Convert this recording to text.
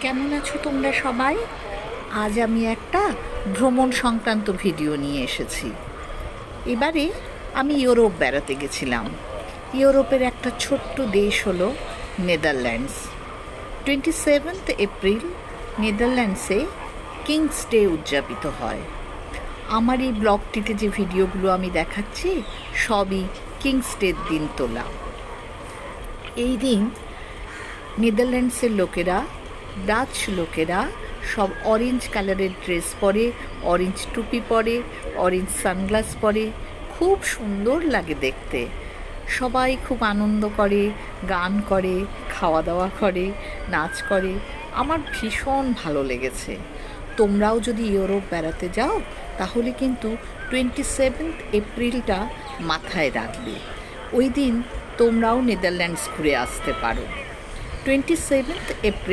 কেমন আছো তোমরা সবাই? আজ আমি একটা ভ্রমণ সংক্রান্ত ভিডিও নিয়ে এসেছি। এবারে আমি ইউরোপ বেড়াতে গেছিলাম। ইউরোপের একটা ছোট্ট দেশ হলো নেদারল্যান্ডস। 27 এপ্রিল নেদারল্যান্ডসে কিংস ডে উদযাপিত হয়। আমার এই ব্লগটিতে যে ভিডিওগুলো আমি দেখাচ্ছি সবই কিংস ডের দিন তোলা। এই দিন নেদারল্যান্ডসের লোকেরা, ডাচ লোকেরা সব অরেঞ্জ কালারের ড্রেস পরে, অরেঞ্জ টুপি পরে, অরেঞ্জ সানগ্লাস পরে, খুব সুন্দর লাগে দেখতে। সবাই খুব আনন্দ করে, গান করে, খাওয়া দাওয়া করে, নাচ করে। আমার ভীষণ ভালো লেগেছে। তোমরাও যদি ইউরোপ বেড়াতে যাও তাহলে কিন্তু 27 এপ্রিলটা মাথায় রাখবে। ওই দিন তোমরাও নেদারল্যান্ডস ঘুরে আসতে পারো। 27 এপ্রিল